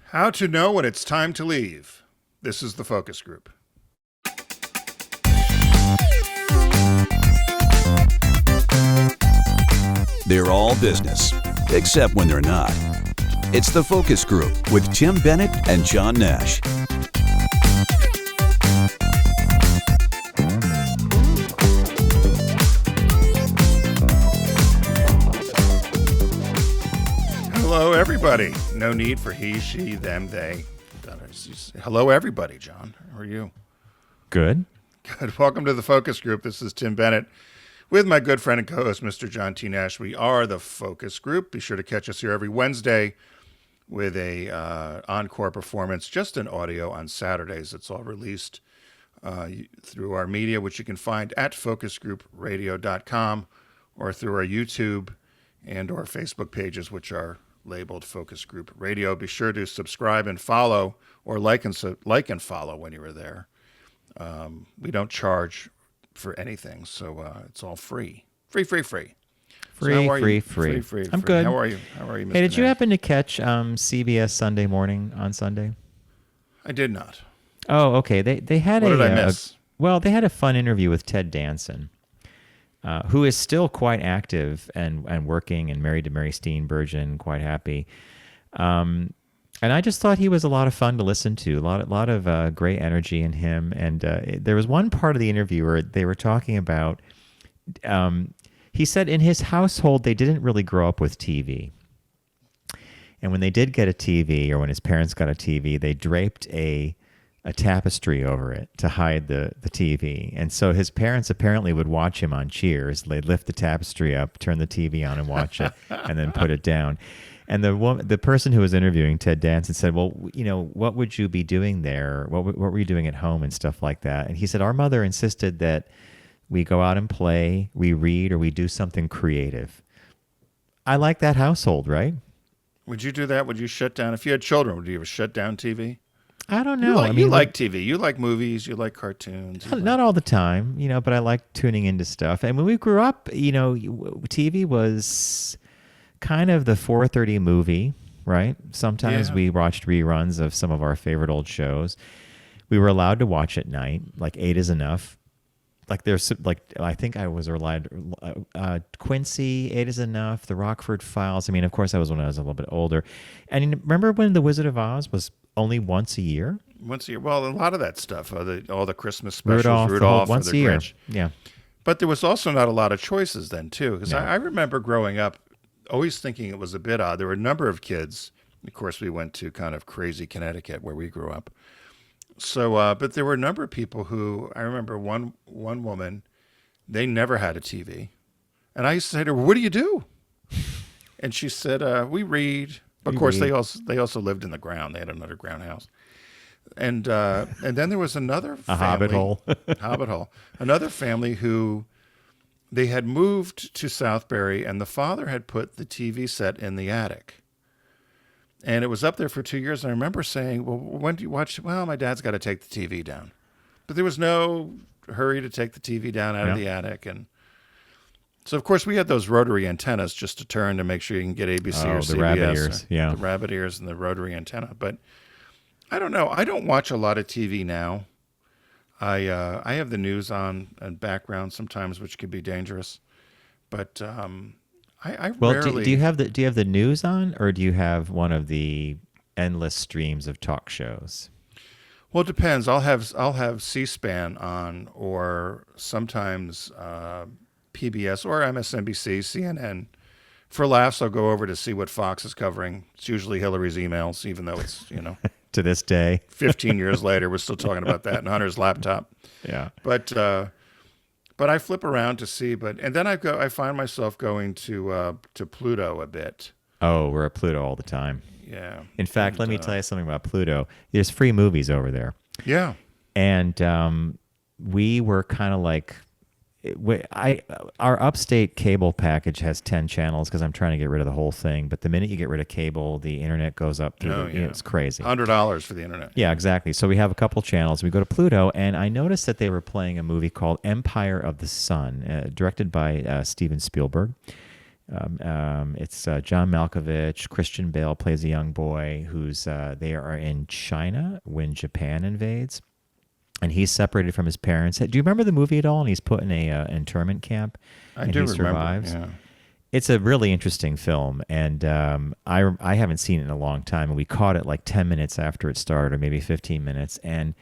How to know when it's time to leave. This is the focus group. They're all business, except when they're not. It's the focus group with Tim Bennett and John Nash. Hello, everybody. No need for he, she, them, they. Hello, everybody, John. How are you? Good. Good. Welcome to the focus group. This is Tim Bennett with my good friend and co-host, Mr. John T. Nash. We are the focus group. Be sure to catch us here every Wednesday with a encore performance, just in audio on Saturdays. It's all released through our media, which you can find at focusgroupradio.com or through our YouTube and or Facebook pages, which are labeled Focus Group Radio. Be sure to subscribe and follow, or like and follow when you are there. We don't charge for anything, so it's all free. Free. Free. I'm good. How are you, Mr. Hey, did you Nash? happen to catch CBS Sunday Morning on Sunday? I did not. Oh, okay. They had What did I miss? They had a fun interview with Ted Danson, who is still quite active and working and married to Mary Steenburgen, quite happy. And I just thought he was a lot of fun to listen to, a lot of great energy in him. And there was one part of the interview where they were talking about, he said in his household, they didn't really grow up with TV. And when they did get a TV, or when his parents got a TV, they draped a tapestry over it to hide the TV. And so his parents apparently would watch him on Cheers. They'd lift the tapestry up, turn the TV on and watch it, and then put it down. And the person who was interviewing Ted Danson said, well, what would you be doing there? What were you doing at home and stuff like that? And he said, our mother insisted that we go out and play, we read, or we do something creative. I like that household, right? Would you do that? Would you shut down? If you had children, would you ever shut down TV? I don't know. You like TV. You like movies. You like cartoons. Not all the time, but I like tuning into stuff. And when we grew up, TV was kind of the 4:30 movie, right? Sometimes we watched reruns of some of our favorite old shows. We were allowed to watch at night, like 8 is enough. I think I was allowed Quincy, 8 is enough, The Rockford Files. Of course, that was when I was a little bit older. And remember when The Wizard of Oz was only once a year? Once a year. Well, a lot of that stuff, all the Christmas specials, Rudolph once or the a year. Grinch. Yeah. But there was also not a lot of choices then, too, because I remember growing up always thinking it was a bit odd. There were a number of kids. Of course, we went to kind of crazy Connecticut where we grew up. So, but there were a number of people who, I remember one woman, they never had a TV. And I used to say to her, what do you do? And she said, we read. Of course, they also lived in the ground. They had an underground house. And then there was another family. A hobbit hole. Hobbit hole. Another family who they had moved to Southbury, and the father had put the TV set in the attic. And it was up there for 2 years. And I remember saying, well, when do you watch? Well, my dad's got to take the TV down. But there was no hurry to take the TV down out of the attic. And so, of course, we had those rotary antennas just to turn to make sure you can get ABC or CBS. The rabbit ears. Yeah. The rabbit ears and the rotary antenna. But I don't know. I don't watch a lot of TV now. I have the news on and background sometimes, which can be dangerous. But I rarely. Do you have the news on, or do you have one of the endless streams of talk shows? Well, it depends. I'll have C-SPAN on, or sometimes PBS or MSNBC, CNN. For laughs, I'll go over to see what Fox is covering. It's usually Hillary's emails, even though it's to this day, 15 years later, we're still talking about that in Hunter's laptop. Yeah, But I flip around to see, and then I find myself going to Pluto a bit. Oh, we're at Pluto all the time. Yeah. In fact, let me tell you something about Pluto. There's free movies over there. Yeah. And we were kind of like, our upstate cable package has 10 channels because I'm trying to get rid of the whole thing. But the minute you get rid of cable, the internet goes up. It's crazy. $100 for the internet. Yeah, exactly. So we have a couple channels. We go to Pluto, and I noticed that they were playing a movie called Empire of the Sun, directed by Steven Spielberg. It's John Malkovich. Christian Bale plays a young boy who's they are in China when Japan invades, and he's separated from his parents. Do you remember the movie at all? And he's put in a internment camp, I and do he remember. survives. Yeah. It's a really interesting film, and I haven't seen it in a long time, and we caught it like 10 minutes after it started, or maybe 15 minutes, and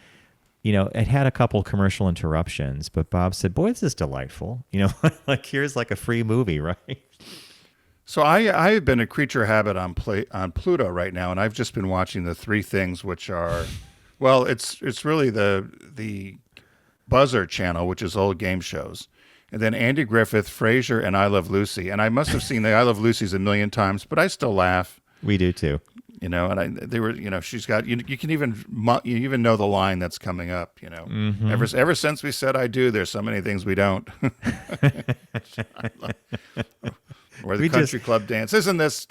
it had a couple commercial interruptions, but Bob said, "Boy, this is delightful." Like here's like a free movie, right? So I've been a creature of habit on Pluto right now, and I've just been watching the three things, which are, well, it's really the Buzzer channel, which is old game shows, and then Andy Griffith, Frasier, and I Love Lucy. And I must have seen the I Love Lucy's a million times, but I still laugh. We do too. They were, she's got, you can you even know the line that's coming up, Mm-hmm. ever since we said I do, there's so many things we don't. Or the country club dance. Isn't this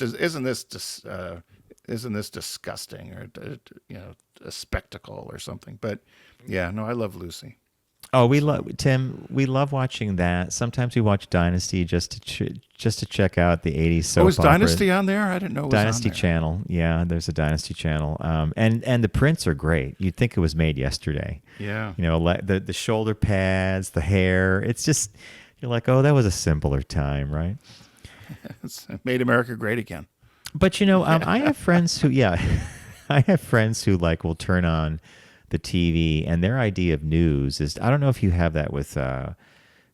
disgusting, or a spectacle or something? But yeah, no, I Love Lucy. Oh, we love watching that. Sometimes we watch Dynasty just to check out the 80s soap was opera. Dynasty on there? I didn't know it was Dynasty on there. Channel. Yeah, there's a Dynasty Channel. And the prints are great. You'd think it was made yesterday. Yeah. The shoulder pads, the hair. It's just, you're like, oh, that was a simpler time, right? It's made America great again. But I have friends who, I have friends who will turn on the TV, and their idea of news is, I don't know if you have that with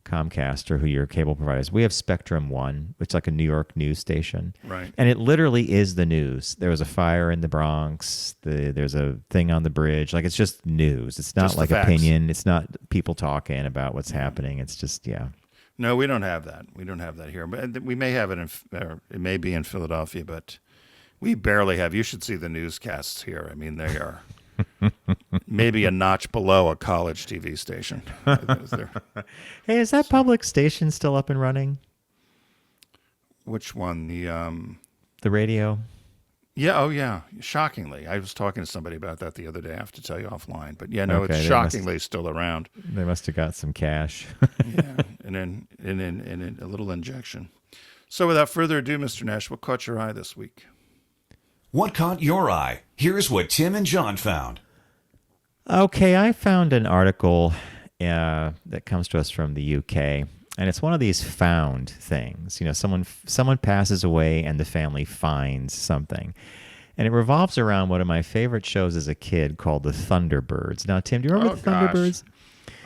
Comcast or who your cable provider is. We have Spectrum One, which is like a New York news station, Right? And it literally is the news. There was a fire in the Bronx. There's a thing on the bridge. Like, it's just news. It's not Just the like facts. opinion. It's not people talking about what's happening. It's just No, we don't have that. We don't have that here. But we may have it or it may be in Philadelphia, but we barely have. You should see the newscasts here. I mean, they are maybe a notch below a college TV station. Hey, is that public station still up and running? Which one? The radio? Yeah. Oh, yeah. Shockingly, I was talking to somebody about that the other day. I have to tell you offline, but yeah, no, Okay, it's they shockingly still around. They must have got some cash. Yeah, and then a little injection. So, without further ado, Mr. Nash, what caught your eye this week? What caught your eye? Here's what Tim and John found. Okay, I found an article that comes to us from the UK, and it's one of these found things. Someone passes away and the family finds something. And it revolves around one of my favorite shows as a kid called The Thunderbirds. Now, Tim, do you remember The Thunderbirds?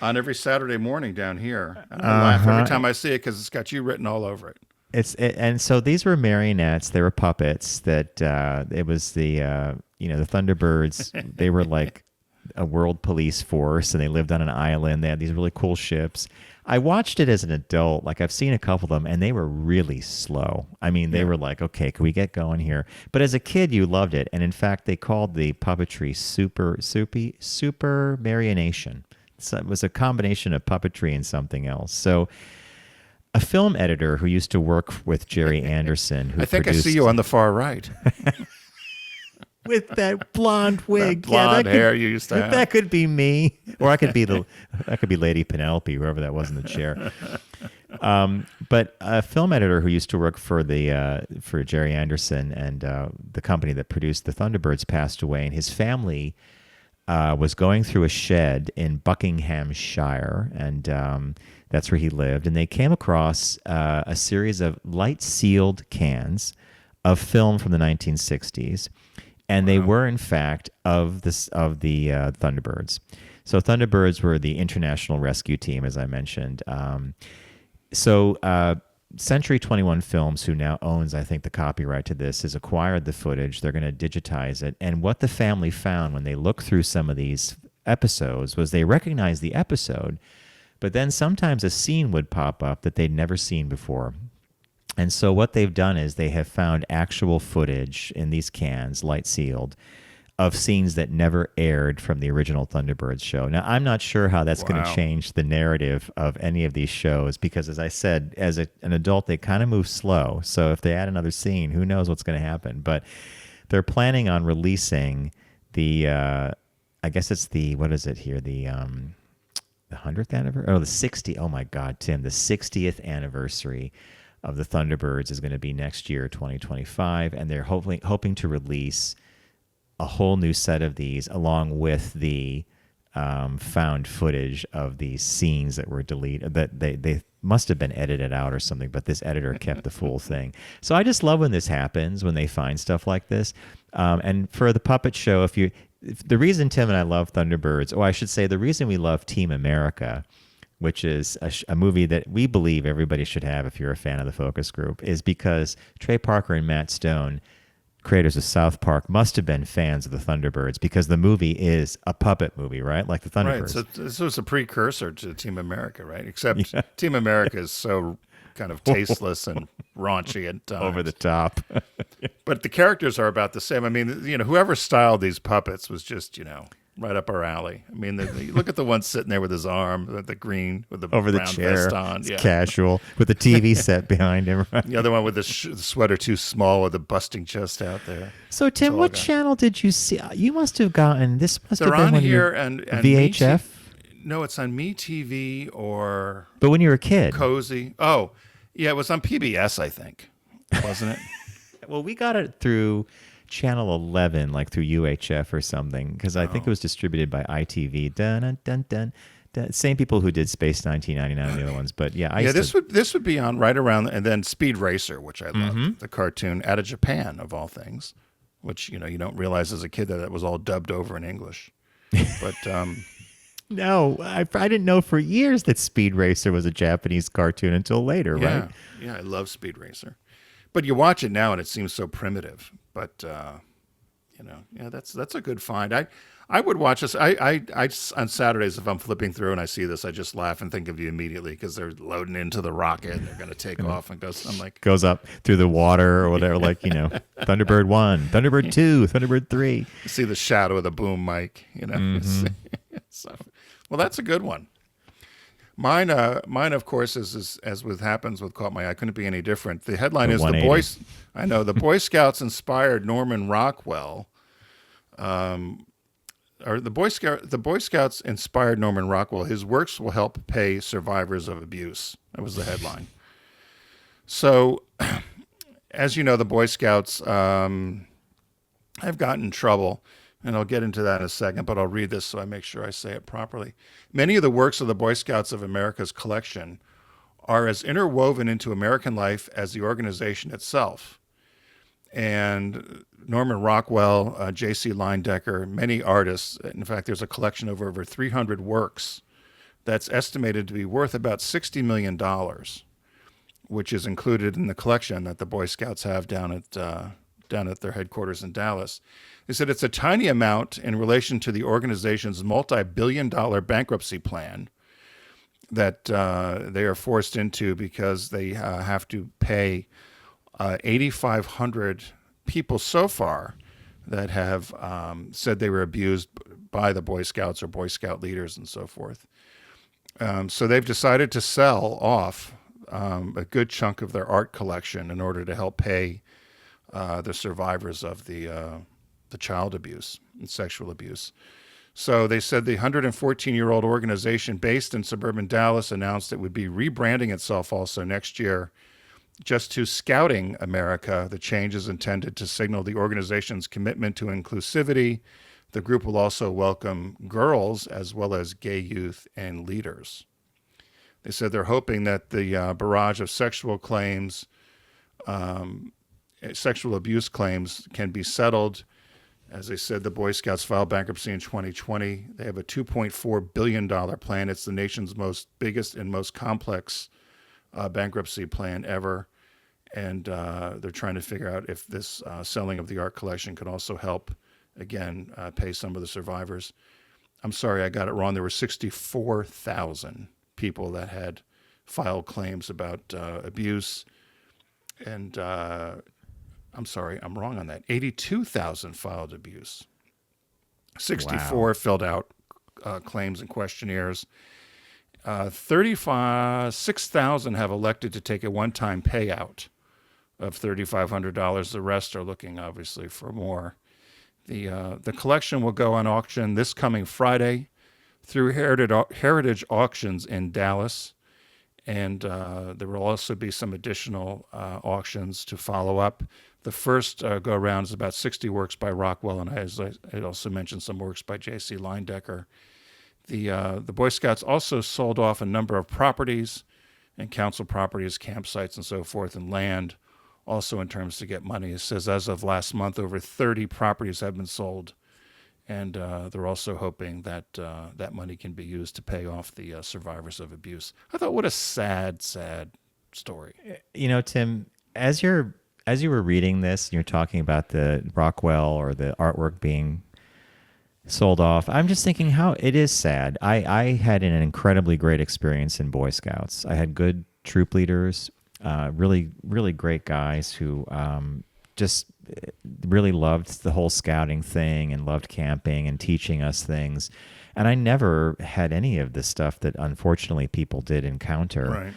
On every Saturday morning down here. I laugh every time I see it because it's got you written all over it. And so these were marionettes. They were puppets. That it was the Thunderbirds. They were like a world police force, and they lived on an island. They had these really cool ships. I watched it as an adult. Like, I've seen a couple of them, and they were really slow. I mean, they were like, okay, can we get going here? But as a kid, you loved it. And in fact, they called the puppetry super marionation. So it was a combination of puppetry and something else. So a film editor who used to work with Jerry Anderson, who I think I see you on the far right. with that blonde wig, That blonde hair you used to have. That could be me, or I could be Lady Penelope, whoever that was in the chair. But a film editor who used to work for for Jerry Anderson and the company that produced the Thunderbirds passed away, and his family was going through a shed in Buckinghamshire, and that's where he lived. And they came across a series of light-sealed cans of film from the 1960s. And they were, in fact, of the Thunderbirds. So Thunderbirds were the international rescue team, as I mentioned. Century 21 Films, who now owns, I think, the copyright to this, has acquired the footage. They're going to digitize it. And what the family found when they looked through some of these episodes was they recognized the episode, but then sometimes a scene would pop up that they'd never seen before. And so what they've done is they have found actual footage in these cans, light sealed, of scenes that never aired from the original Thunderbirds show. Now, I'm not sure how that's going to change the narrative of any of these shows because, as I said, as an adult, they kind of move slow. So if they add another scene, who knows what's going to happen. But they're planning on releasing the, I guess it's the, what is it here, the 100th anniversary? Oh, the 60th. Oh, my God, Tim, the 60th anniversary of the Thunderbirds is going to be next year, 2025, and they're hoping to release a whole new set of these along with the found footage of these scenes that were deleted, that they must have been edited out or something, but this editor kept the full thing. So I just love when this happens, when they find stuff like this. And for the puppet show, the reason Tim and I love Thunderbirds, I should say the reason we love Team America, which is a movie that we believe everybody should have if you're a fan of the focus group, is because Trey Parker and Matt Stone, creators of South Park, must have been fans of the Thunderbirds, because the movie is a puppet movie, right? Like the Thunderbirds. Right. So this was a precursor to Team America, right? Except Team America is so kind of tasteless and raunchy at times. Over the top. But the characters are about the same. I mean, whoever styled these puppets was just, right up our alley. I mean, you look at the one sitting there with his arm, the green, with the over the brown chair, vest on. Yeah. Casual, with the TV set behind him. Right? The other one with the sweater too small with the busting chest out there. So, Tim, what channel did you see? You must have gotten, this must They're have been on when here you and VHF? No, it's on MeTV or But when you were a kid. Cozy. Oh, yeah, it was on PBS, I think, wasn't it? Well, we got it through Channel 11, like through UHF or something, because I think it was distributed by ITV. Dun, dun, dun, dun, dun. Same people who did Space 1999 and the other ones, but yeah, this would be on right around, and then Speed Racer, which I loved, the cartoon out of Japan of all things, which you don't realize as a kid that it was all dubbed over in English, but no, I didn't know for years that Speed Racer was a Japanese cartoon until later, right? Yeah, I love Speed Racer. But you watch it now and it seems so primitive. But that's a good find. I would watch this. I on Saturdays, if I'm flipping through and I see this, I just laugh and think of you immediately, because they're loading into the rocket and they're going to take off and goes. I'm like, goes up through the water or whatever, like Thunderbird 1, Thunderbird 2, Thunderbird 3. You see the shadow of the boom mic. So, well, that's a good one. Mine, of course, is as happens with Caught My Eye, couldn't be any different. The headline is the Boy Scouts inspired Norman Rockwell. The Boy Scouts inspired Norman Rockwell. His works will help pay survivors of abuse. That was the headline. So, as you know, the Boy Scouts have gotten in trouble. And I'll get into that in a second, but I'll read this so I make sure I say it properly. Many of the works of the Boy Scouts of America's collection are as interwoven into American life as the organization itself. And Norman Rockwell, J.C. Leyendecker, many artists, in fact, there's a collection of over 300 works that's estimated to be worth about $60 million, which is included in the collection that the Boy Scouts have down at their headquarters in Dallas. They said it's a tiny amount in relation to the organization's multi-billion-dollar bankruptcy plan that they are forced into, because they have to pay 8,500 people so far that have said they were abused by the Boy Scouts or Boy Scout leaders and so forth. So they've decided to sell off a good chunk of their art collection in order to help pay the survivors of the child abuse and sexual abuse. So they said the 114-year-old organization based in suburban Dallas announced it would be rebranding itself also next year just to Scouting America. The change is intended to signal the organization's commitment to inclusivity. The group will also welcome girls as well as gay youth and leaders. They said they're hoping that the barrage of sexual abuse claims can be settled. As they said, the Boy Scouts filed bankruptcy in 2020. They have a $2.4 billion plan. It's the nation's biggest and most complex bankruptcy plan ever. And they're trying to figure out if this selling of the art collection could also help, again, pay some of the survivors. I'm sorry, I got it wrong. There were 64,000 people that had filed claims about abuse. And I'm sorry, I'm wrong on that. 82,000 filed abuse. 64 filled out claims and questionnaires. 36,000 have elected to take a one-time payout of $3,500. The rest are looking, obviously, for more. The collection will go on auction this coming Friday through Heritage Auctions in Dallas. And there will also be some additional auctions to follow up. The first go around is about 60 works by Rockwell, and as I also mentioned, some works by J.C. Leindecker. The Boy Scouts also sold off a number of properties and council properties, campsites, and so forth, and land, also in terms to get money. It says as of last month, over 30 properties have been sold, and they're also hoping that that money can be used to pay off the survivors of abuse. I thought, what a sad, sad story. You know, Tim, as you were reading this, and you're talking about the Rockwell or the artwork being sold off, I'm just thinking how it is sad. I had an incredibly great experience in Boy Scouts. I had good troop leaders, really, really great guys who just really loved the whole scouting thing and loved camping and teaching us things. And I never had any of the stuff that unfortunately people did encounter.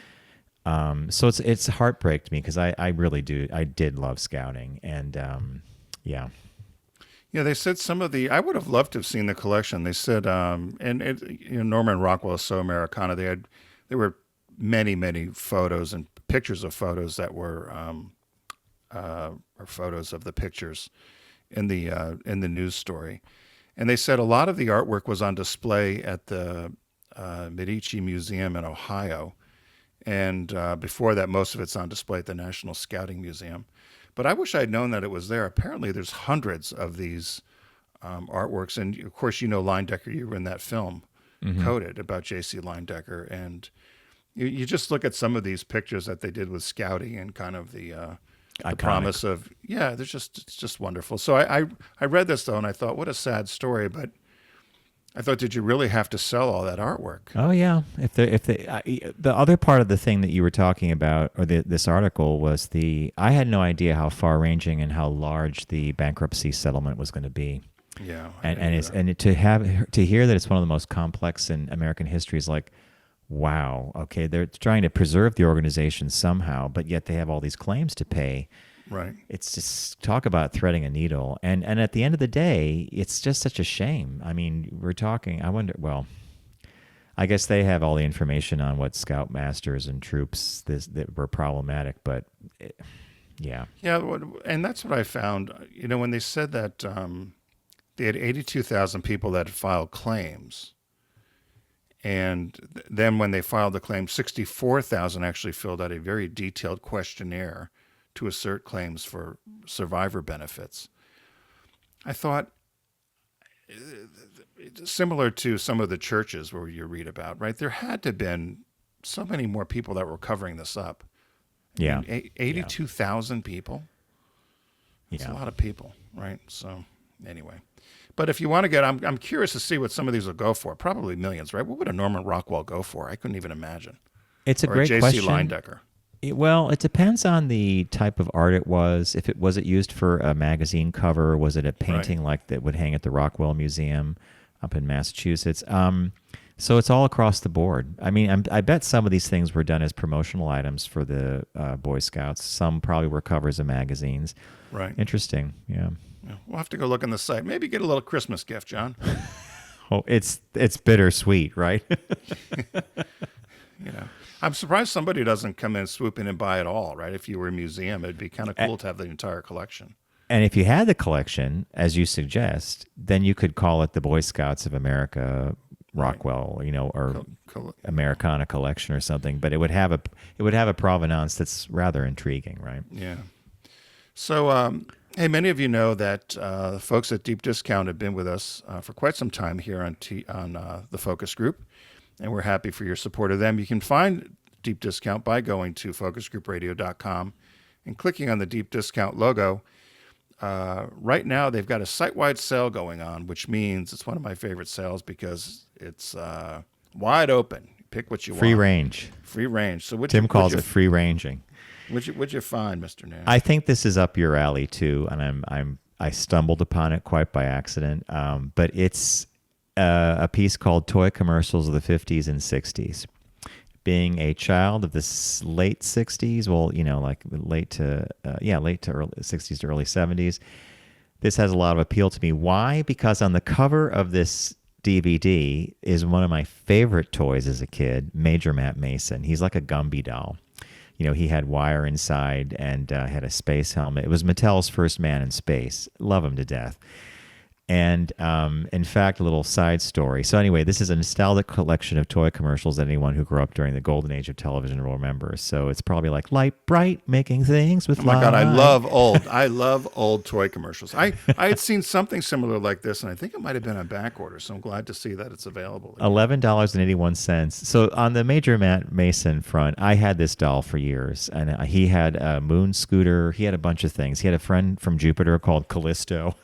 Right. So it's heartbreak to me because I really did love scouting. And yeah. Yeah, they said some of the. I would have loved to have seen the collection. They said, Norman Rockwell is so Americana. There were many photos and pictures of photos that were, or photos of the pictures in the news story, and they said a lot of the artwork was on display at the Medici Museum in Ohio, and before that, most of it's on display at the National Scouting Museum. But I wish I'd known that it was there. Apparently, there's hundreds of these artworks. And, of course, Leindecker, you were in that film, Coded, about J.C. Leindecker. And you just look at some of these pictures that they did with scouting and kind of the promise of, it's just wonderful. So I read this, though, and I thought, what a sad story. But I thought, did you really have to sell all that artwork? Oh yeah. The other part of the thing that you were talking about, or this article, was I had no idea how far-ranging and how large the bankruptcy settlement was going to be. Yeah. To hear that it's one of the most complex in American history is like, wow. Okay, they're trying to preserve the organization somehow, but yet they have all these claims to pay. Right. It's just talk about threading a needle. And at the end of the day, it's just such a shame. I mean, I guess they have all the information on what scoutmasters and troops that were problematic, but yeah. Yeah, and that's what I found. When they said that they had 82,000 people that had filed claims, and then when they filed the claim, 64,000 actually filled out a very detailed questionnaire to assert claims for survivor benefits. I thought, similar to some of the churches where you read about, right? There had to have been so many more people that were covering this up. Yeah. 82,000 people. That's a lot of people, right? So anyway. But if you want to I'm curious to see what some of these will go for. Probably millions, right? What would a Norman Rockwell go for? I couldn't even imagine. It's a great J.C. question. Leindecker. Well, it depends on the type of art it was. Was it used for a magazine cover? Was it a painting like that would hang at the Rockwell Museum up in Massachusetts? So it's all across the board. I mean, I bet some of these things were done as promotional items for the Boy Scouts. Some probably were covers of magazines. Right. Interesting. Yeah. We'll have to go look on the site. Maybe get a little Christmas gift, John. Oh, it's bittersweet, right? I'm surprised somebody doesn't come in, swoop in, and buy it all, right? If you were a museum, it'd be kind of cool to have the entire collection. And if you had the collection, as you suggest, then you could call it the Boy Scouts of America Rockwell, or Americana collection or something. But it would have a provenance that's rather intriguing, right? Yeah. So, hey, many of you know that folks at Deep Discount have been with us for quite some time here on the Focus Group. And we're happy for your support of them. You can find Deep Discount by going to focusgroupradio.com and clicking on the Deep Discount logo. Right now, they've got a site-wide sale going on, which means it's one of my favorite sales because it's wide open. Pick what you want. Free range. Free range. So Tim calls it free ranging. What'd you find, Mr. Nash? I think this is up your alley too, and I stumbled upon it quite by accident. But it's a piece called Toy Commercials of the 50s and 60s. Being a child of the late 60s, like late to early 60s to early 70s, this has a lot of appeal to me. Why? Because on the cover of this DVD is one of my favorite toys as a kid, Major Matt Mason. He's like a Gumby doll. You know, he had wire inside and had a space helmet. It was Mattel's first man in space. Love him to death. And in fact, a little side story. So anyway, this is a nostalgic collection of toy commercials that anyone who grew up during the golden age of television will remember. So it's probably like light bright, making things with light. Oh my God, I love old toy commercials. I had seen something similar like this, and I think it might have been on back order. So I'm glad to see that it's available. $11.81. So on the Major Matt Mason front, I had this doll for years, and he had a moon scooter. He had a bunch of things. He had a friend from Jupiter called Callisto.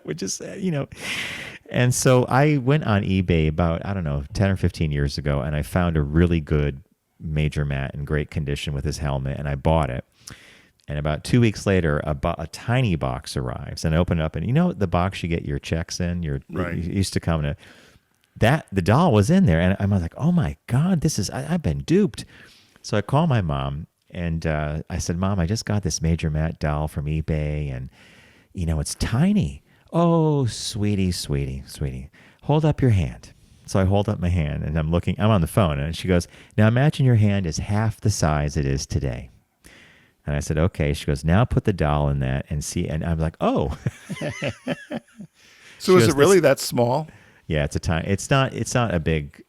Which is, you know, and so I went on eBay about, 10 or 15 years ago, and I found a really good Major Matt in great condition with his helmet, and I bought it. And about 2 weeks later, a tiny box arrives, and I open it up, and you know the box you get your checks in? Right. You used to come to that, the doll was in there, and I was like, oh my God, I've been duped. So I call my mom, and I said, Mom, I just got this Major Matt doll from eBay, and you know, it's tiny. Oh, sweetie. Hold up your hand. So I hold up my hand and I'm on the phone, and she goes, now imagine your hand is half the size it is today. And I said, okay. She goes, now put the doll in that and see. And I'm like, oh. So is it really that small? Yeah, it's a tiny. It's not a big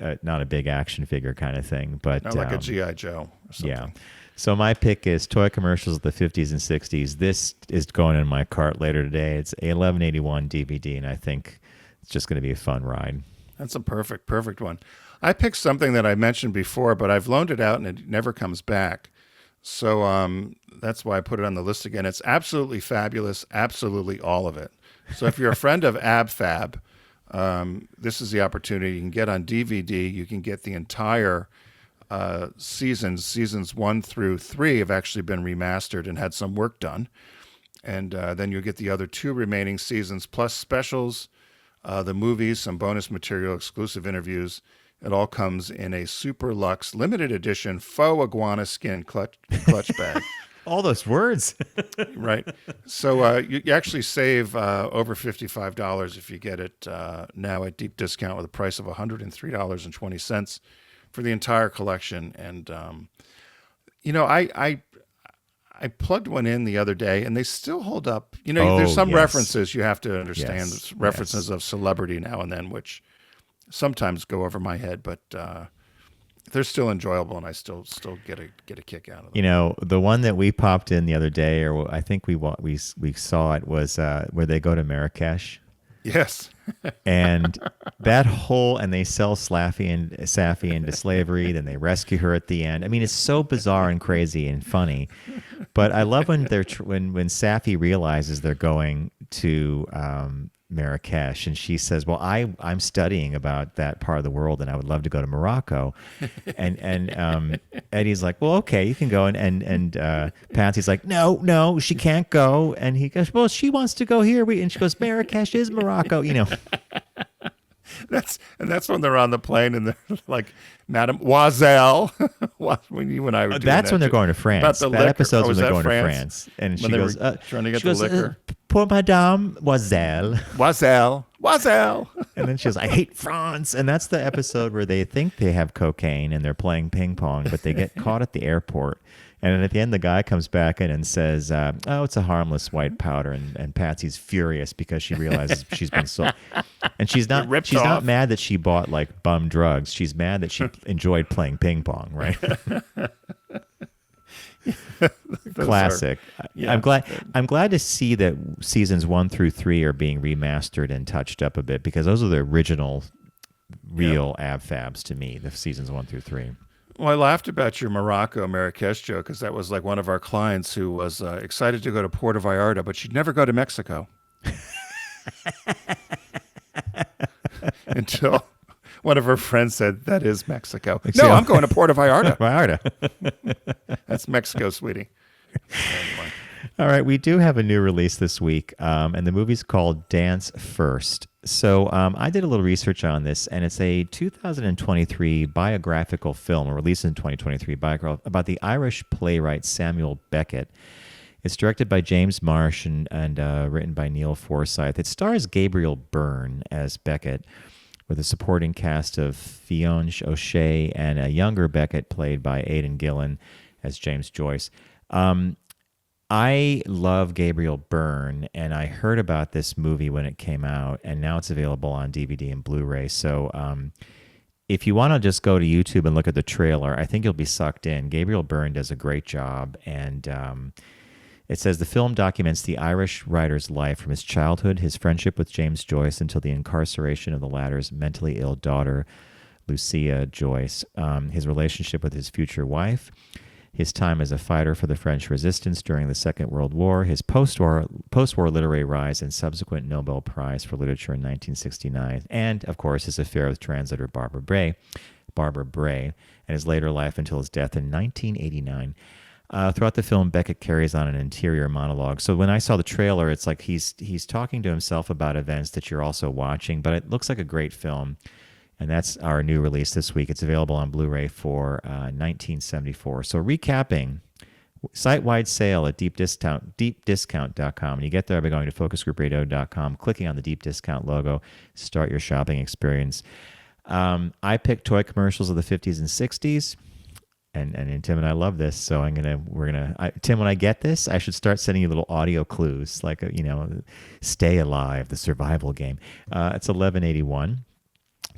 action figure kind of thing, but Not like a G.I. Joe or something. Yeah. So my pick is toy commercials of the 50s and 60s. This is going in my cart later today. It's a $11.81 DVD, and I think it's just going to be a fun ride. That's a perfect one. I picked something that I mentioned before, but I've loaned it out and it never comes back. So that's why I put it on the list again. It's absolutely fabulous, absolutely all of it. So if you're a friend of AbFab, this is the opportunity. You can get on DVD. You can get the entire seasons 1 through 3 have actually been remastered and had some work done, and then you'll get the other 2 remaining seasons plus specials, the movies, some bonus material, exclusive interviews. It all comes in a super luxe limited edition faux iguana skin clutch bag. All those words. Right. So you actually save over $55 if you get it now at deep discount with a price of $103.20 for the entire collection. And, you know, I plugged one in the other day and they still hold up. You know, there's some references you have to understand, references of celebrity now and then, which sometimes go over my head, but they're still enjoyable and I still get a kick out of them. You know, the one that we popped in the other day, or I think we saw it, was where they go to Marrakesh. Yes. And that whole, and they sell Safi into slavery, then they rescue her at the end. I mean, it's so bizarre and crazy and funny. But I love when when Safi realizes they're going to Marrakesh, and she says, well, I'm studying about that part of the world and I would love to go to Morocco. And Eddie's like, well, okay, you can go. And Patsy's like, no, she can't go. And he goes, well, she wants to go here. And she goes, Marrakesh is Morocco, you know. That's when they're on the plane and they're like, Madam Oiselle. When you and I were doing that's when they're going to France. About the that liquor. episode's when they're going France? to France. And When she they goes, were trying to get she the goes, liquor. Pour Madame Oiselle. Oiselle. And then she goes, I hate France. And that's the episode where they think they have cocaine and they're playing ping pong, but they get caught at the airport. And then at the end, the guy comes back in and says, oh, it's a harmless white powder. And Patsy's furious because she realizes she's been sold. And she's not mad that she bought like bum drugs. She's mad that she enjoyed playing ping pong, right? Classic. I'm glad to see that seasons 1 through 3 are being remastered and touched up a bit, because those are the original real AbFabs to me, the seasons 1 through 3. Well, I laughed about your Marrakesh joke because that was like one of our clients who was excited to go to Puerto Vallarta, but she'd never go to Mexico. Until one of her friends said, that is Mexico. No, I'm going to Puerto Vallarta. That's Mexico, sweetie. Anyway. All right, we do have a new release this week, and the movie's called Dance First. So I did a little research on this, and it's a 2023 biographical film, released in 2023, about the Irish playwright Samuel Beckett. It's directed by James Marsh and written by Neil Forsyth. It stars Gabriel Byrne as Beckett. with a supporting cast of Fionn O'Shea and a younger Beckett played by Aidan Gillen as James Joyce. I love Gabriel Byrne, and I heard about this movie when it came out, and now it's available on DVD and Blu-ray. So if you want to just go to YouTube and look at the trailer, I think you'll be sucked in. Gabriel Byrne does a great job, and it says the film documents the Irish writer's life from his childhood, his friendship with James Joyce, until the incarceration of the latter's mentally ill daughter, Lucia Joyce, his relationship with his future wife, his time as a fighter for the French resistance during the Second World War, his post-war literary rise and subsequent Nobel Prize for Literature in 1969, and, of course, his affair with translator Barbara Bray, and his later life until his death in 1989. Throughout the film, Beckett carries on an interior monologue. So when I saw the trailer, it's like he's talking to himself about events that you're also watching, but it looks like a great film. And that's our new release this week. It's available on Blu-ray for $19.74. So recapping, site-wide sale at deepdiscount.com. And you get there by going to focusgroupradio.com, clicking on the Deep Discount logo, start your shopping experience. I picked toy commercials of the 50s and 60s. And Tim and I love this, so Tim, when I get this, I should start sending you little audio clues, like Stay Alive, the survival game. It's $11.81.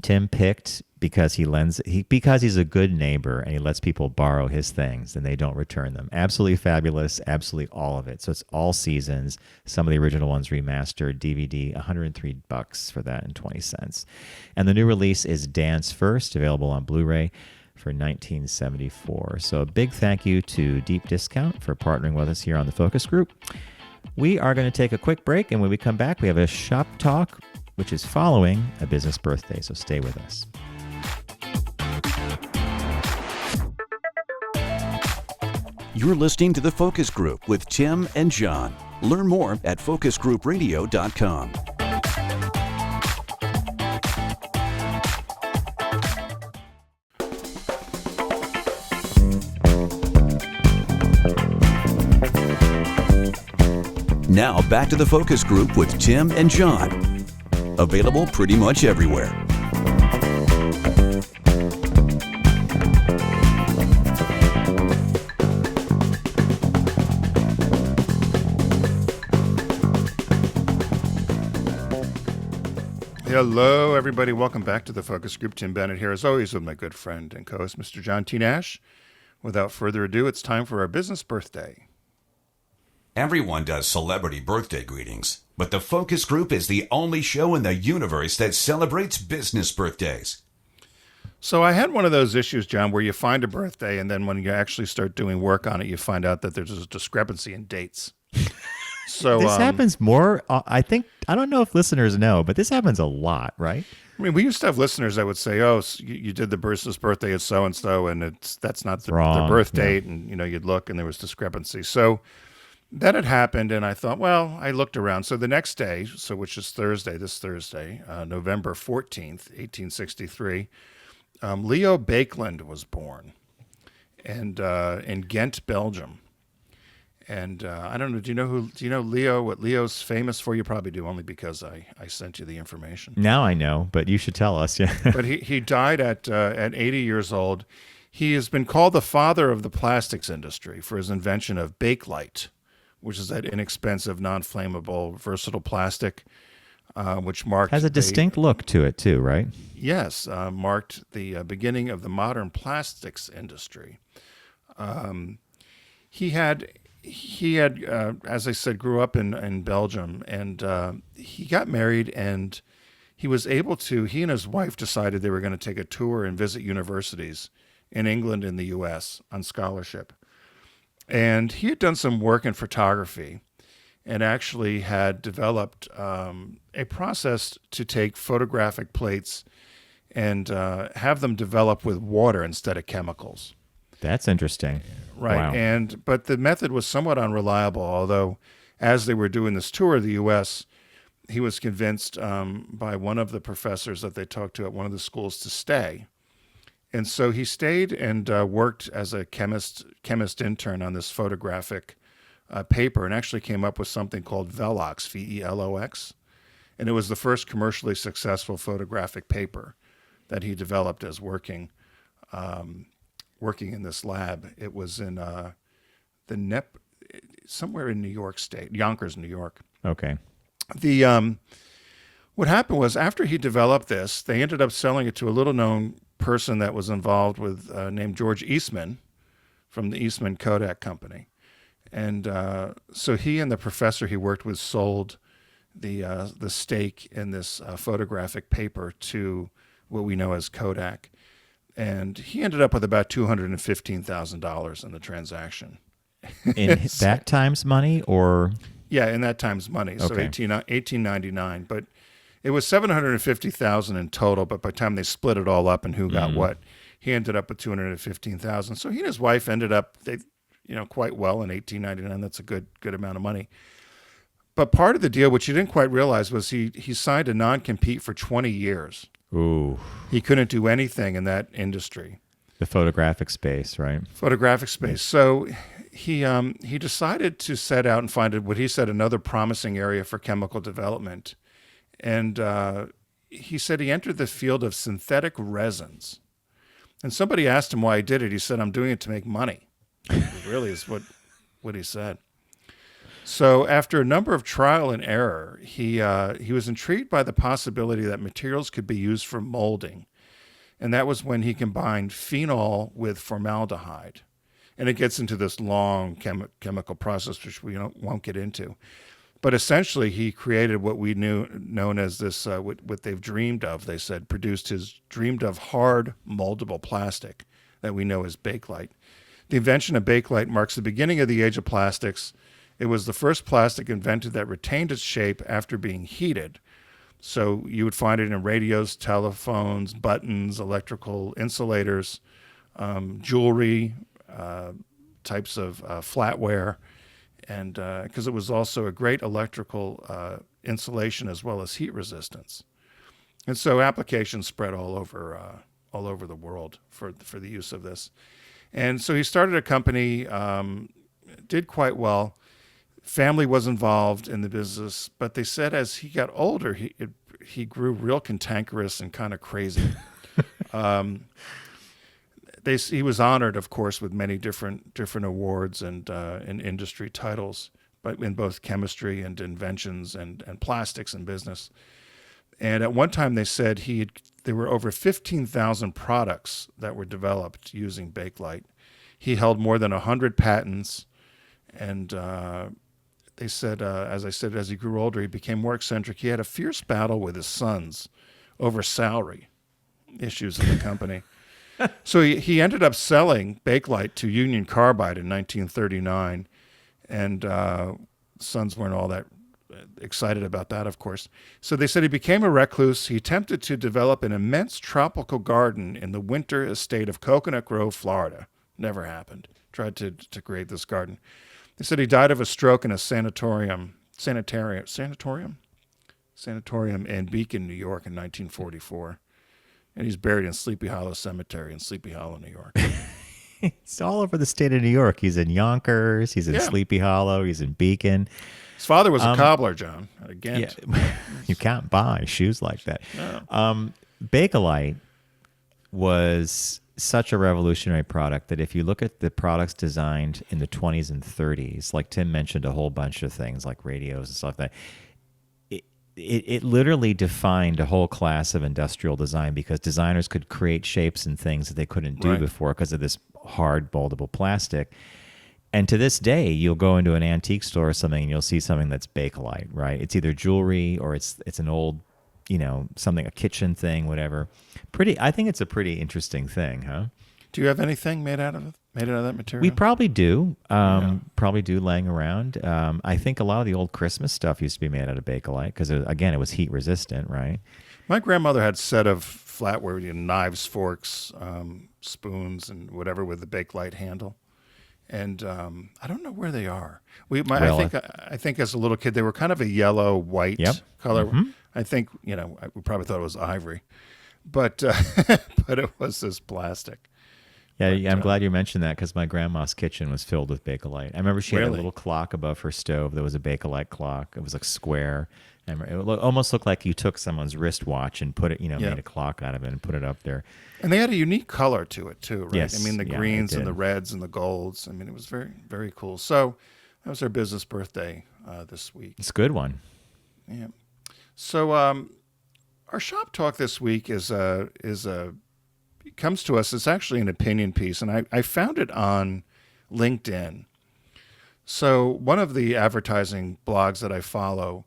Tim picked because he's a good neighbor and he lets people borrow his things and they don't return them. Absolutely fabulous, absolutely all of it. So it's all seasons. Some of the original ones remastered, DVD, $103 for that and 20 cents. And the new release is Dance First, available on Blu-ray for $19.74. So a big thank you to Deep Discount for partnering with us here on the Focus Group. We are going to take a quick break, and when we come back, we have a shop talk, which is following a business birthday, so stay with us. You're listening to The Focus Group with Tim and John. Learn more at focusgroupradio.com. Now back to The Focus Group with Tim and John. Available pretty much everywhere. Hello, everybody. Welcome back to the Focus Group. Tim Bennett here, as always, with my good friend and co-host, Mr. John T. Nash. Without further ado, it's time for our business birthday. Everyone does celebrity birthday greetings, but the Focus Group is the only show in the universe that celebrates business birthdays. So I had one of those issues, John, where you find a birthday, and then when you actually start doing work on it, you find out that there's a discrepancy in dates. So this happens more, I don't know if listeners know, but this happens a lot, right? I mean, we used to have listeners that would say, "Oh, you did the business birthday of so and so, and that's not the birth date," yeah. And you'd look, and there was discrepancy. So that had happened, and I thought, well, I looked around. So the next day, which is this Thursday, November 14th, 1863, Leo Baekeland was born, and in Ghent, Belgium. And I don't know. Do you know Leo? What Leo's famous for? You probably do, only because I sent you the information. Now I know, but you should tell us. Yeah. But he died at 80 years old. He has been called the father of the plastics industry for his invention of Bakelite, which is that inexpensive, non-flammable, versatile plastic, which has a distinct look to it too, right? Yes, marked the beginning of the modern plastics industry. He had, as I said, grew up in Belgium, and he got married, and he and his wife decided they were going to take a tour and visit universities in England and the U.S. on scholarship. And he had done some work in photography and actually had developed a process to take photographic plates and have them develop with water instead of chemicals. That's interesting. Right. Wow. But the method was somewhat unreliable, although as they were doing this tour of the U.S., he was convinced by one of the professors that they talked to at one of the schools to stay. And so he stayed and worked as a chemist intern on this photographic paper, and actually came up with something called Velox, Velox. and it was the first commercially successful photographic paper that he developed as working in this lab. It was in somewhere in New York State, Yonkers, New York. Okay. What happened was, after he developed this, they ended up selling it to a little-known person that was involved with, named George Eastman from the Eastman Kodak Company. And so he and the professor he worked with sold the stake in this photographic paper to what we know as Kodak. And he ended up with about $215,000 in the transaction. In that time's money, or? Yeah, in that time's money. So Okay. 1899. But it was $750,000 in total, but by the time they split it all up and who got what, he ended up with $215,000. So he and his wife ended up quite well in 1899. That's a good amount of money. But part of the deal, which he didn't quite realize, was he signed a non-compete for 20 years. Ooh, He couldn't do anything in that industry, the photographic space, right? photographic space. So he decided to set out and find what he said another promising area for chemical development. And he said he entered the field of synthetic resins. And somebody asked him why he did it. He said, "I'm doing it to make money." It really is what he said. So after a number of trial and error, he was intrigued by the possibility that materials could be used for molding. And that was when he combined phenol with formaldehyde. And it gets into this long chemical process, which we won't get into. But essentially, he created what we known as this, what they've dreamed of, they said, produced his dreamed of hard moldable plastic that we know as Bakelite. The invention of Bakelite marks the beginning of the age of plastics. It was the first plastic invented that retained its shape after being heated. So you would find it in radios, telephones, buttons, electrical insulators, jewelry, types of flatware, and because it was also a great electrical insulation as well as heat resistance. And so applications spread all over the world for the use of this. And so he started a company, did quite well. Family was involved in the business, but they said as he got older, he grew real cantankerous and kind of crazy. He was honored, of course, with many different awards and industry titles, but in both chemistry and inventions and plastics and business. And at one time, they said there were over 15,000 products that were developed using Bakelite. He held more than 100 patents, and they said, as I said, as he grew older, he became more eccentric. He had a fierce battle with his sons over salary issues in the company. So he ended up selling Bakelite to Union Carbide in 1939, and sons weren't all that excited about that, of course. So they said he became a recluse. He attempted to develop an immense tropical garden in the winter estate of Coconut Grove, Florida. Never happened. Tried to create this garden. They said he died of a stroke in a sanatorium in Beacon, New York in 1944. And he's buried in Sleepy Hollow Cemetery in Sleepy Hollow, New York. It's all over the state of New York. He's in Yonkers. He's in Sleepy Hollow. He's in Beacon. His father was a cobbler, John. Again, You can't buy shoes like that. No. Bakelite was such a revolutionary product that if you look at the products designed in the 20s and 30s, like Tim mentioned a whole bunch of things like radios and stuff like that, it literally defined a whole class of industrial design because designers could create shapes and things that they couldn't do before because of this hard moldable plastic. And to this day, you'll go into an antique store or something and you'll see something that's Bakelite, right? It's either jewelry or it's an old, something, a kitchen thing, whatever. I think it's a pretty interesting thing, huh? Do you have anything made out of that material? We probably do. Laying around. I think a lot of the old Christmas stuff used to be made out of Bakelite because, again, it was heat resistant, right? My grandmother had a set of flatware, knives, forks, spoons, and whatever with the Bakelite handle. And I don't know where they are. I think as a little kid they were kind of a yellow white color. Mm-hmm. I think we probably thought it was ivory, but but it was this plastic. Yeah, But, yeah, I'm glad you mentioned that because my grandma's kitchen was filled with Bakelite. I remember she had a Really? little clock above her stove that was a Bakelite clock. It was like square. And almost looked like you took someone's wristwatch and put it, Yeah. made a clock out of it and put it up there. And they had a unique color to it too, right? Yes, I mean, the yeah, it greens and the did. reds and the golds. I mean, it was very, very cool. So that was our business birthday this week. It's a good one. Yeah. So our shop talk this week comes to us. It's actually an opinion piece, and I found it on LinkedIn. So one of the advertising blogs that I follow,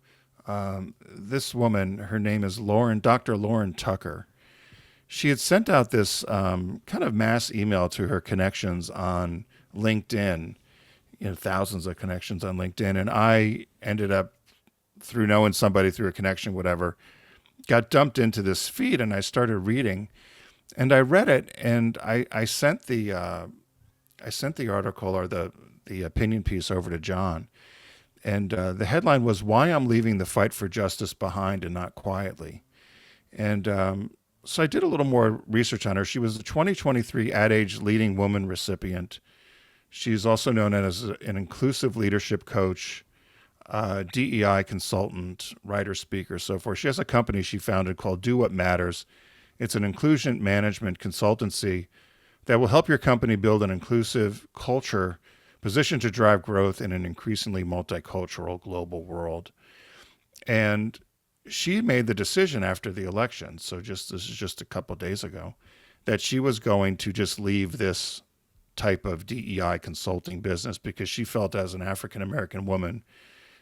this woman, her name is Dr. Lauren Tucker. She had sent out this kind of mass email to her connections on LinkedIn, thousands of connections on LinkedIn. And I ended up, through knowing somebody through a connection, whatever, got dumped into this feed, and I started reading. And I read it, and I sent the article, or the opinion piece, over to John. And the headline was "Why I'm Leaving the Fight for Justice Behind and Not Quietly." And so I did a little more research on her. She was the 2023 Ad Age Leading Woman recipient. She's also known as an inclusive leadership coach, DEI consultant, writer, speaker, so forth. She has a company she founded called Do What Matters. It's an inclusion management consultancy that will help your company build an inclusive culture positioned to drive growth in an increasingly multicultural global world. And she made the decision after the election, so this is just a couple of days ago, that she was going to just leave this type of DEI consulting business because she felt, as an African American woman,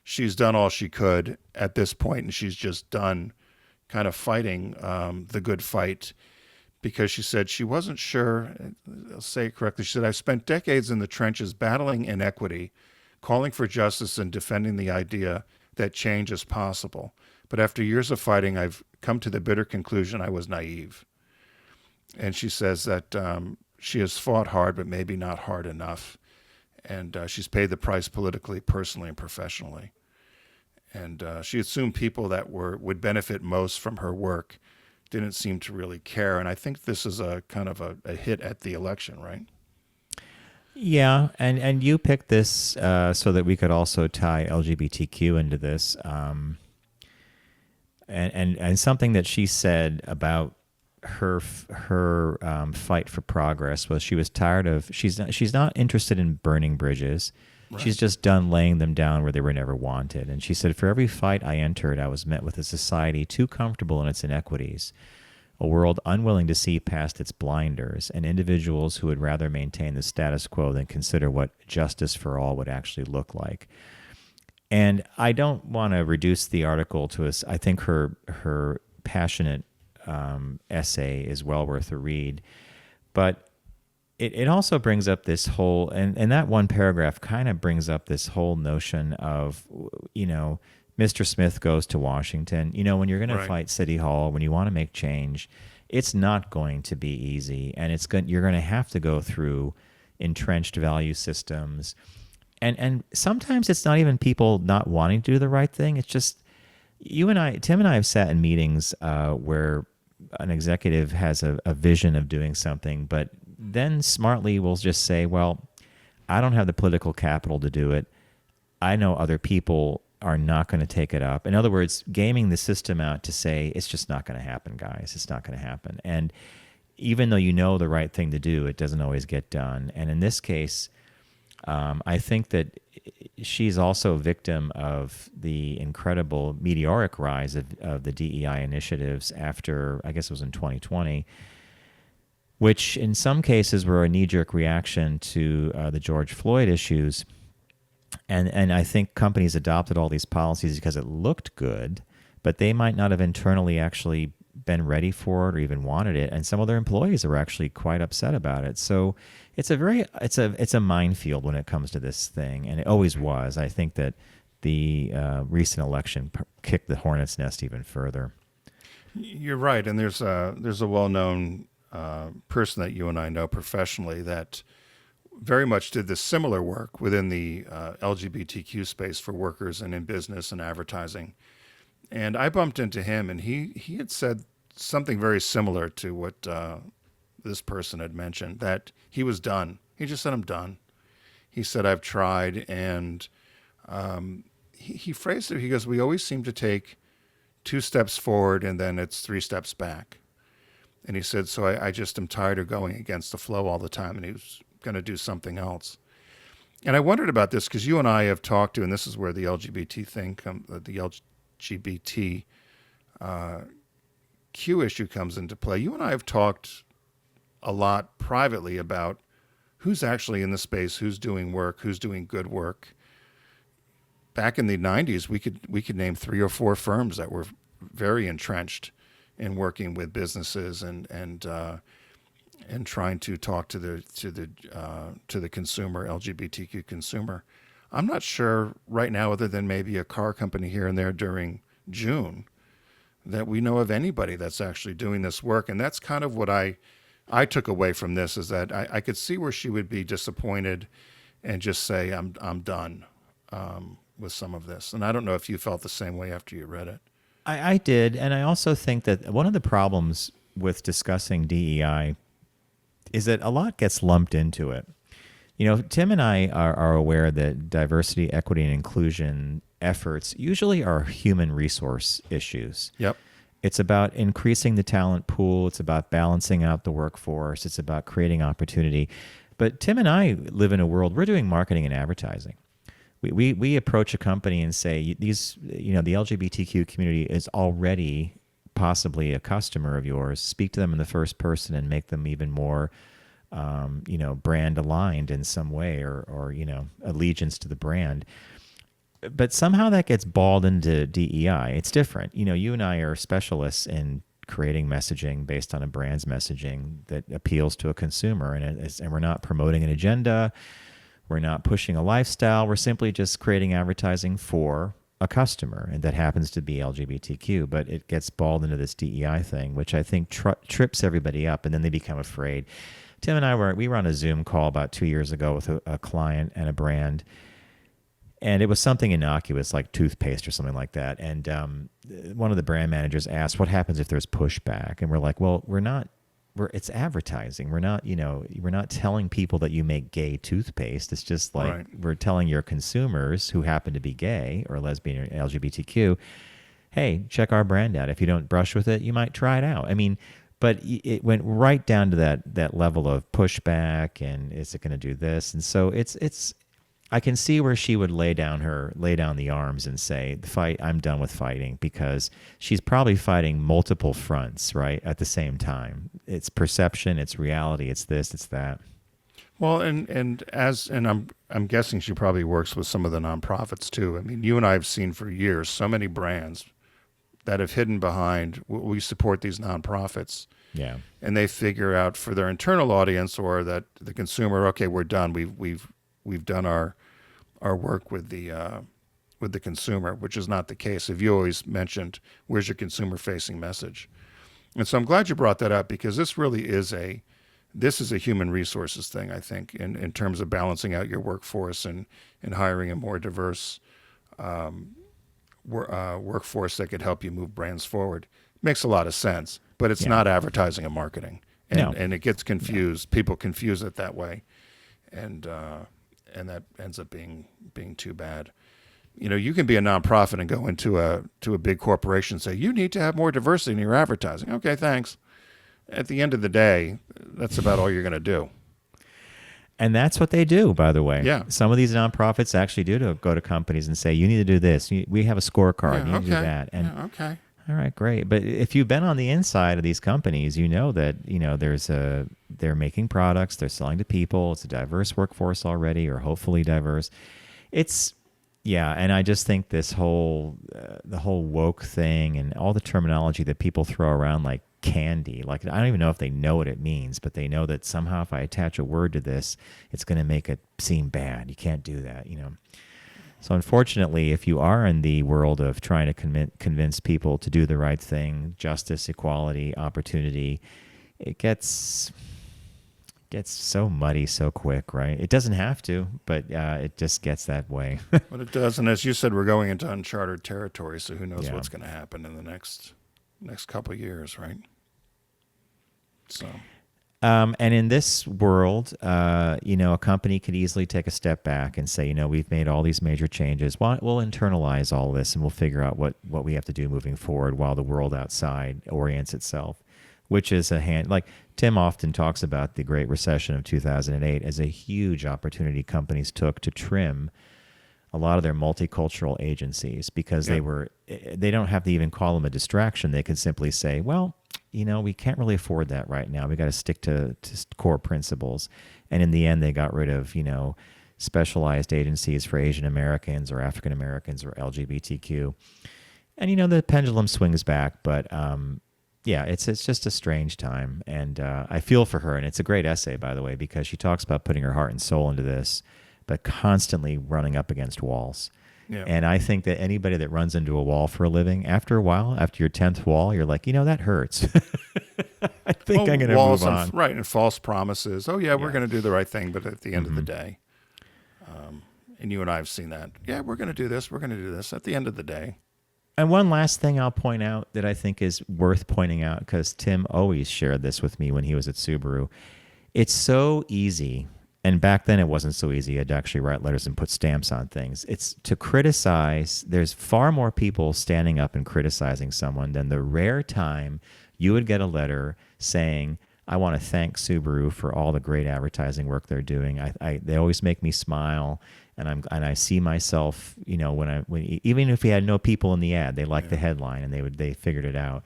she's done all she could at this point, and she's just done kind of fighting the good fight, because she said she wasn't sure. I'll say it correctly. She said, "I've spent decades in the trenches battling inequity, calling for justice, and defending the idea that change is possible. But after years of fighting, I've come to the bitter conclusion I was naive." And she says that she has fought hard, but maybe not hard enough. And she's paid the price politically, personally, and professionally. And she assumed people that would benefit most from her work didn't seem to really care. And I think this is a kind of a hit at the election, right? Yeah, and you picked this so that we could also tie LGBTQ into this. And something that she said about her fight for progress was she was tired of she's not interested in burning bridges. Right. She's just done laying them down where they were never wanted. And she said, "For every fight I entered, I was met with a society too comfortable in its inequities, a world unwilling to see past its blinders, and individuals who would rather maintain the status quo than consider what justice for all would actually look like." And I don't want to reduce the article to us. I think her passionate essay is well worth a read. But it also brings up this whole, and that one paragraph kind of brings up this whole notion of, Mr. Smith goes to Washington. When you're going to fight City Hall, when you want to make change, it's not going to be easy. And you're going to have to go through entrenched value systems. And sometimes it's not even people not wanting to do the right thing. It's just Tim and I have sat in meetings where an executive has a vision of doing something, but then smartly will just say, "Well, I don't have the political capital to do it. I know other people are not going to take it up." In other words, gaming the system out to say, "It's just not going to happen, guys. It's not going to happen." And even though you know the right thing to do, it doesn't always get done. And in this case, I think that she's also a victim of the incredible meteoric rise of the DEI initiatives after, I guess it was in 2020, which in some cases were a knee-jerk reaction to the George Floyd issues. And I think companies adopted all these policies because it looked good, but they might not have internally actually been ready for it or even wanted it. And some of their employees are actually quite upset about it. So it's a minefield when it comes to this thing, and it always was. I think that the recent election kicked the hornet's nest even further. You're right, and there's a well-known person that you and I know professionally that very much did this similar work within the LGBTQ space for workers and in business and advertising. And I bumped into him, and he had said something very similar to what this person had mentioned, that he was done. He just said, I'm done. He said, I've tried. And he phrased it, he goes, we always seem to take 2 steps forward and then it's 3 steps back. And he said, so I just am tired of going against the flow all the time. And he was going to do something else. And I wondered about this because you and I have talked to, and this is where the LGBT thing comes, the LGBT Q issue comes into play. You and I have talked a lot privately about who's actually in the space, who's doing work, who's doing good work. Back in the 90s, we could name 3 or 4 firms that were very entrenched in working with businesses and trying to talk to the consumer, LGBTQ consumer. I'm not sure right now, other than maybe a car company here and there during June, that we know of anybody that's actually doing this work. And that's kind of what I took away from this, is that I could see where she would be disappointed and just say, I'm done with some of this. And I don't know if you felt the same way after you read it. I did. And I also think that one of the problems with discussing DEI is that a lot gets lumped into it. You know, Tim and I are aware that diversity, equity, and inclusion efforts usually are human resource issues. Yep. It's about increasing the talent pool. It's about balancing out the workforce. It's about creating opportunity. But Tim and I live in a world, we're doing marketing and advertising. We approach a company and say, the LGBTQ community is already possibly a customer of yours. Speak to them in the first person and make them even more, brand aligned in some way, or allegiance to the brand. But somehow that gets balled into DEI. It's different. You know, you and I are specialists in creating messaging based on a brand's messaging that appeals to a consumer, and we're not promoting an agenda. We're not pushing a lifestyle. We're simply just creating advertising for a customer, and that happens to be LGBTQ. But it gets balled into this DEI thing, which I think trips everybody up, and then they become afraid. Tim and I were on a Zoom call about 2 years ago with a client and a brand, and it was something innocuous like toothpaste or something like that. And one of the brand managers asked, "What happens if there's pushback?" And we're like, "Well, it's advertising. We're not telling people that you make gay toothpaste. It's just like Right. We're telling your consumers who happen to be gay or lesbian or LGBTQ, hey, check our brand out. If you don't brush with it, you might try it out." I mean, but it went right down to that level of pushback, and is it going to do this? And so it's. I can see where she would lay down the arms and say, "The fight, I'm done with fighting," because she's probably fighting multiple fronts, right, at the same time. It's perception, it's reality, it's this, it's that. Well, and I'm guessing she probably works with some of the nonprofits too. I mean, you and I have seen for years so many brands that have hidden behind, we support these nonprofits. Yeah. And they figure out for their internal audience or that the consumer, okay, we're done. We've done our work with the consumer, which is not the case. If you always mentioned, where's your consumer facing message? And so I'm glad you brought that up, because this really is a human resources thing, I think, in terms of balancing out your workforce and hiring a more diverse workforce that could help you move brands forward. Makes a lot of sense, but it's not advertising and marketing. And it gets confused. People confuse it that way. And that ends up being too bad. You know, you can be a nonprofit and go into a big corporation and say, you need to have more diversity in your advertising. Okay, thanks. At the end of the day, that's about all you're going to do. And that's what they do, by the way. Yeah. Some of these nonprofits actually do to go to companies and say, you need to do this. We have a scorecard. You need to do that. And okay. All right, great. But if you've been on the inside of these companies, you know that they're making products, they're selling to people. It's a diverse workforce already, or hopefully diverse. And I just think this whole the whole woke thing and all the terminology that people throw around like candy, like I don't even know if they know what it means, but they know that somehow if I attach a word to this, it's going to make it seem bad. You can't do that, So unfortunately, if you are in the world of trying to convince people to do the right thing, justice, equality, opportunity, it gets so muddy so quick, right? It doesn't have to, but it just gets that way. But it does, and as you said, we're going into uncharted territory, so who knows what's going to happen in the next couple of years, right? So And in this world, a company could easily take a step back and say, we've made all these major changes. We'll internalize all this and we'll figure out what we have to do moving forward while the world outside orients itself, which is like Tim often talks about the Great Recession of 2008 as a huge opportunity companies took to trim a lot of their multicultural agencies because they don't have to even call them a distraction. They could simply say, well, we can't really afford that right now. We got to stick to core principles. And in the end, they got rid of, specialized agencies for Asian Americans or African Americans or LGBTQ. And, the pendulum swings back. But, it's just a strange time. And I feel for her. And it's a great essay, by the way, because she talks about putting her heart and soul into this, but constantly running up against walls. Yeah. And I think that anybody that runs into a wall for a living, after a while, after your 10th wall, you're like, that hurts. I think I'm going to move on. Right, and false promises. Oh, yeah, we're going to do the right thing, but at the end of the day, and you and I have seen that. Yeah, we're going to do this. We're going to do this at the end of the day. And one last thing I'll point out that I think is worth pointing out, because Tim always shared this with me when he was at Subaru. It's so easy. And back then it wasn't so easy. You had to actually write letters and put stamps on things. It's to criticize. There's far more people standing up and criticizing someone than the rare time you would get a letter saying, I want to thank Subaru for all the great advertising work they're doing. They always make me smile, and I see myself, even if we had no people in the ad, they liked the headline and they figured it out.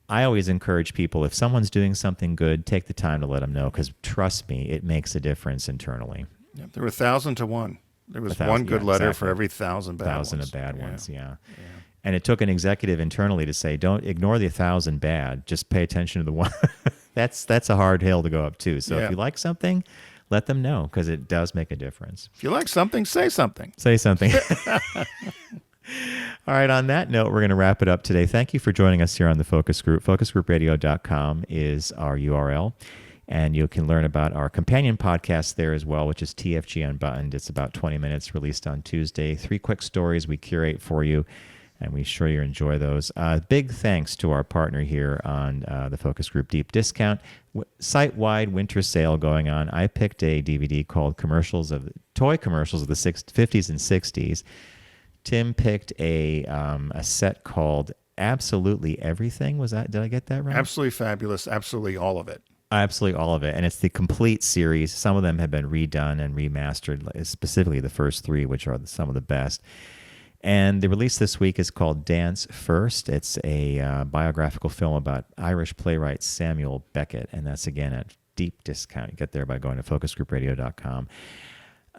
I always encourage people, if someone's doing something good, take the time to let them know, because trust me, it makes a difference internally. Yep, there were 1,000 to 1. There was one good letter for every 1,000 bad ones. 1,000 of bad ones, yeah. And it took an executive internally to say, don't ignore the 1,000 bad, just pay attention to the one. That's a hard hill to go up too. So if you like something, let them know, because it does make a difference. If you like something, say something. Say something. All right, on that note, we're going to wrap it up today. Thank you for joining us here on the Focus Group. FocusGroupRadio.com is our URL, and you can learn about our companion podcast there as well, which is TFG Unbuttoned. It's about 20 minutes, released on Tuesday. 3 quick stories we curate for you, and we sure you enjoy those. Big thanks to our partner here on the Focus Group Deep Discount. Site-wide winter sale going on. I picked a DVD called Toy Commercials of the 50s and 60s. Tim picked a set called Absolutely Everything. Did I get that right? Absolutely Fabulous. Absolutely all of it. Absolutely all of it. And it's the complete series. Some of them have been redone and remastered, specifically the first 3, which are some of the best. And the release this week is called Dance First. It's a biographical film about Irish playwright Samuel Beckett. And that's, again, at deep discount. You get there by going to focusgroupradio.com.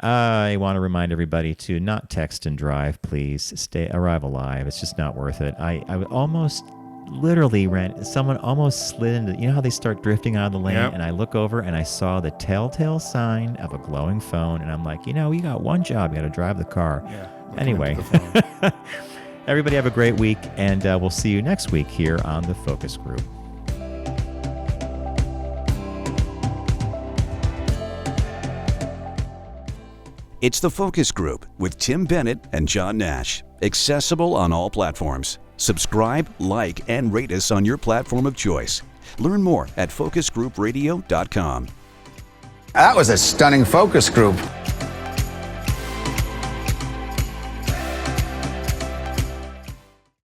I want to remind everybody to not text and drive, please. Arrive alive. It's just not worth it. I almost literally someone almost slid into, how they start drifting out of the lane, and I look over and I saw the telltale sign of a glowing phone, and I'm like, you got one job. You got to drive the car. Yeah, anyway, everybody have a great week, and we'll see you next week here on the Focus Group. It's the Focus Group with Tim Bennett and John Nash. Accessible on all platforms. Subscribe, like, and rate us on your platform of choice. Learn more at focusgroupradio.com. That was a stunning focus group.